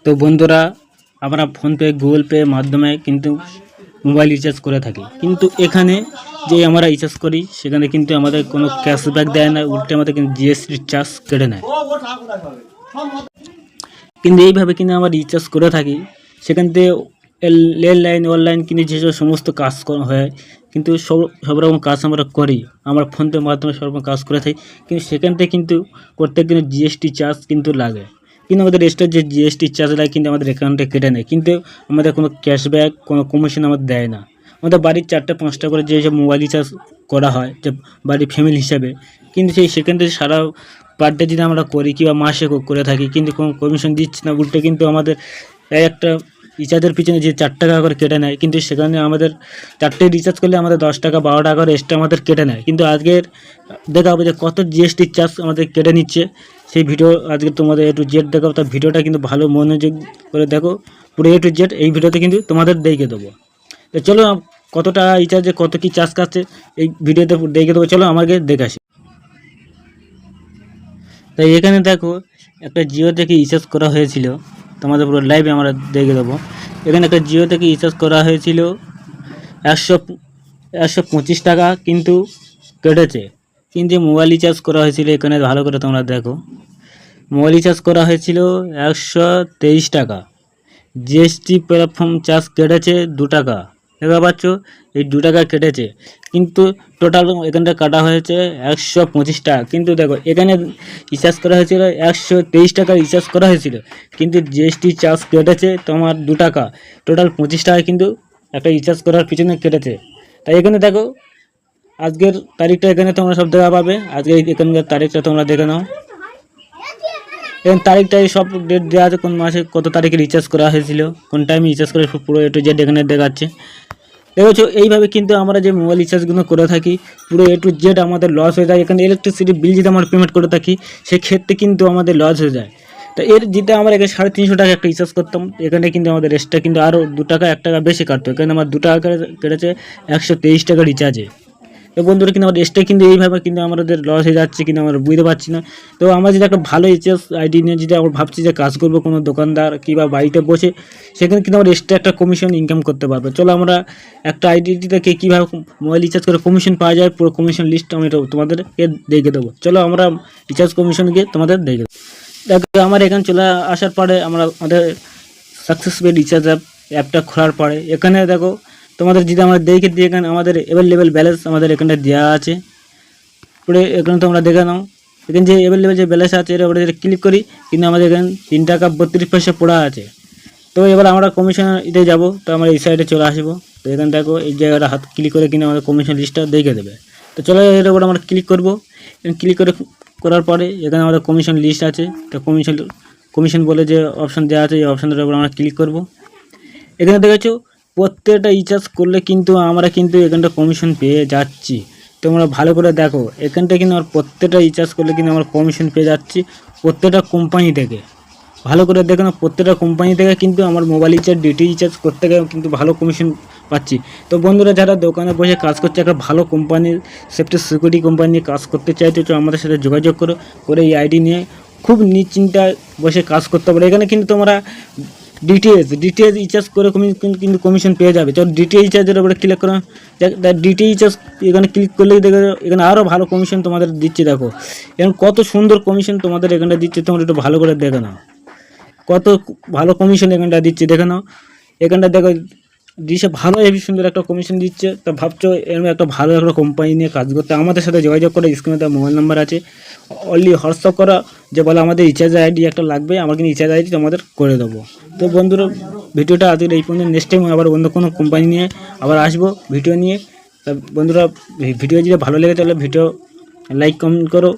তো বন্ধুরা, আমরা ফোনপে গুগল পে মাধ্যমে কিন্তু মোবাইল রিচার্জ করে থাকি, কিন্তু এখানে যে আমরা রিচার্জ করি সেখানে কিন্তু আমাদের কোনো ক্যাশব্যাক দেয় না, উল্টে আমাদের কিন্তু জিএসটি চার্জ কেটে নেয়। কিন্তু এইভাবে কিন্তু আমরা রিচার্জ করে থাকি, সেখান থেকে ল্যান্ডলাইন অনলাইন কিন্তু যেসব সমস্ত কাজ হয়, কিন্তু সব রকম কাজ আমরা করি, আমরা ফোনপের মাধ্যমে সব রকম কাজ করে থাকি, কিন্তু সেখান থেকে কিন্তু করতে কিন্তু জিএসটি চার্জ কিন্তু লাগে। কিন্তু আমাদের এক্সট্রা যে জিএসটি চার্জ লাগে কিন্তু আমাদের অ্যাকাউন্টে কেটে নেয়, কিন্তু আমাদের কোনো ক্যাশব্যাক কোনো কমিশন আমাদের দেয় না। আমাদের বাড়ির 4-5টা করে যেসব মোবাইল রিচার্জ করা হয়, যে বাড়ির ফ্যামিলি হিসাবে, কিন্তু সেখান থেকে সারা পার ডে যদি আমরা করি কিংবা মাসে করে থাকি, কিন্তু কোনো কমিশন দিচ্ছে না, উল্টে কিন্তু আমাদের একটা রিচার্জের পিছনে যে 4 টাকা করে কেটে নেয়, কিন্তু সেখানে আমাদের 4টে রিচার্জ করলে আমাদের 10 টাকা 12 টাকা করে এক্সট্রা আমাদের কেটে নেয়। কিন্তু আজকের দেখাবো যে কত জিএসটি চার্জ আমাদের কেটে নিচ্ছে, সেই ভিডিও আজকে তোমাদের A to Z দেখাবো। তার ভিডিওটা কিন্তু ভালো মনোযোগ করে দেখো, পুরো A to Z এই ভিডিওতে কিন্তু তোমাদের দেখে দেবো। তো চলো, কতটা রিচার্জে কত কী চার্জ কাটছে এই ভিডিওতে দেখে দেবো। চলো আমাকে দেখে আসি। তাই এখানে দেখো, একটা জিও থেকে রিচার্জ করা হয়েছিল, তোমাদের পুরো লাইভে আমরা দেখে দেবো। এখানে একটা জিও থেকে রিচার্জ করা হয়েছিল 125 টাকা, কিন্তু কেটেছে। কিন্তু মোবাইল রিচার্জ করা হয়েছিল, এখানে ভালো করে তোমরা দেখো, মোবাইল রিচার্জ করা হয়েছিল 123 টাকা, জিএসটি প্ল্যাটফর্ম চার্জ কেটেছে 2 টাকা। দেখতে পাচ্ছ, এই 2 টাকা কেটেছে, কিন্তু টোটাল এখানটা কাটা হয়েছে 125 টাকা। কিন্তু দেখো, এখানে রিচার্জ করা হয়েছিল 123 টাকা রিচার্জ করা হয়েছিল, কিন্তু জিএসটি চার্জ কেটেছে তোমার 2 টাকা, টোটাল 25 টাকা কিন্তু একটা রিচার্জ করার পিছনে কেটেছে। তাই এখানে দেখো, আজকের তারিখটা এখানে তোমরা সব দেখা পাবে, আজকে এখানকার তারিখটা তোমরা দেখে নাও। এবং তারিখটাই সব ডেট দেওয়া আছে, কোন মাসে কত তারিখে রিচার্জ করা হয়েছিল, কোন টাইমে রিচার্জ করে পুরো A to Z এখানে দেখাচ্ছে। দেখেছো, এইভাবে কিন্তু আমরা যে মোবাইল রিচার্জগুলো করে থাকি, পুরো A to Z আমাদের লস হয়ে যায়। এখানে ইলেকট্রিসিটি বিল যদি আমরা পেমেন্ট করে থাকি, সেক্ষেত্রে কিন্তু আমাদের লস হয়ে যায়। তো এর যেটা আমরা এখানে 350 টাকা একটা রিচার্জ করতাম, এখানে কিন্তু আমাদের এক্সট্রা কিন্তু আরও 2 টাকা 1 টাকা বেশি কাটতো। এখানে আমার 2 টাকা কেটেছে 123 টাকা রিচার্জে। তো বন্ধুরা, কিন্তু আমার এক্সট্রা কিন্তু এইভাবে কিন্তু আমাদের লস হয়ে যাচ্ছে, কিন্তু আমরা বুঝতে পারছি না। তো আমরা যদি একটা ভালো রিচার্জ আইডি নিয়ে যদি আমরা ভাবছি যে কাজ করবো কোনো দোকানদার কিংবা বাড়িতে বসে, সেখানে কিন্তু আমরা এক্সট্রা একটা কমিশন ইনকাম করতে পারবো। চলো, আমরা একটা আইডি থেকে কীভাবে মোবাইল রিচার্জ করে কমিশন পাওয়া যায়, পুরো কমিশন লিস্ট আমি তোমাদেরকে দেখে দেবো। চলো, আমরা রিচার্জ কমিশন গিয়ে তোমাদের দেখে দেবো। দেখো, আমার এখানে চলে আসার পরে আমাদের সাকসেসফুল রিচার্জ অ্যাপটা খোলার পরে এখানে দেখো, তোমাদের যদি আমরা দেখে দিই, এখানে আমাদের অ্যাভেলেবেল ব্যালেন্স আমাদের এখানটা দেওয়া আছে। পুরো এখানে তোমরা দেখে নাও, এখানে যে অ্যাভেলেবেল যে ব্যালেন্স আছে এটা যদি ক্লিক করি, কিন্তু আমাদের এখানে 3 টাকা 32 পয়সা পড়া আছে। তো এবার আমরা কমিশন এতে যাব, তো আমরা এই সাইডে চলে আসবো। তো এখানে দেখো, এই জায়গাটা হাত ক্লিক করে কিন্তু আমাদের কমিশন লিস্টটা দেখে দেবে। তো চলো, এর উপর আমরা ক্লিক করবো। ক্লিক করার পরে এখানে আমাদের কমিশন লিস্ট আছে। তো কমিশন বলে যে অপশান দেওয়া আছে, এই অপশানটার উপর আমরা ক্লিক করব। এখানে দেখেছো, প্রত্যেকটা রিচার্জ করলে কিন্তু আমরা কিন্তু এখানটা কমিশন পেয়ে যাচ্ছি। তোমরা ভালো করে দেখো, এখানটা কিন্তু আমার প্রত্যেকটা রিচার্জ করলে কিন্তু আমরা কমিশন পেয়ে যাচ্ছি, প্রত্যেকটা কোম্পানি থেকে। ভালো করে দেখো না, প্রত্যেকটা কোম্পানি থেকে কিন্তু আমার মোবাইল রিচার্জ ডিটি রিচার্জ করতে গেলে কিন্তু ভালো কমিশন পাচ্ছি। তো বন্ধুরা, যারা দোকানে বসে কাজ করছে, একটা ভালো কোম্পানির সেফটি সিকিউরিটি কোম্পানি নিয়ে কাজ করতে চাইছে, তো আমাদের সাথে যোগাযোগ করে এই আইডি নিয়ে খুব নিশ্চিন্তায় বসে কাজ করতে পারে। এখানে কিন্তু তোমরা ডিটিএস রিচার্জ করে কিন্তু কমিশন পেয়ে যাবে। চলো, ডিটিএস রিচার্জের উপরে ক্লিক করো। ডিটিএস রিচার্জ এখানে ক্লিক করলেই দেখো, এখানে আরও ভালো কমিশন তোমাদের দিচ্ছে। দেখো, এখন কত সুন্দর কমিশন তোমাদের এখানটা দিচ্ছে, তোমরা একটু ভালো করে দেখে নাও, কত ভালো কমিশন এখানটা দিচ্ছে। দেখে নাও, এখানটা দেখো দিচ্ছে ভালো, হেভি সুন্দর একটা কমিশন দিচ্ছে। তা ভাবছো এরকম একটা ভালো একটা কোম্পানি নিয়ে কাজ করতে, আমাদের সাথে যোগাযোগ করে, স্ক্রিনে তার মোবাইল নাম্বার আছে, অনলি হোয়াটসঅ্যাপ করা, যে বলে আমাদের রিচার্জ আইডি একটা লাগবে, আমরা কিন্তু রিচার্জ আইডি তোমাদের করে দেবো। তো বন্ধুরা, ভিডিওটা আজকে এই পর্যন্ত। নেক্সট টাইম আবার অন্য কোনো কোম্পানি নিয়ে আবার আসবো ভিডিও নিয়ে। তা বন্ধুরা, ভিডিও যদি ভালো লেগে তাহলে ভিডিও লাইক কমেন্ট করো।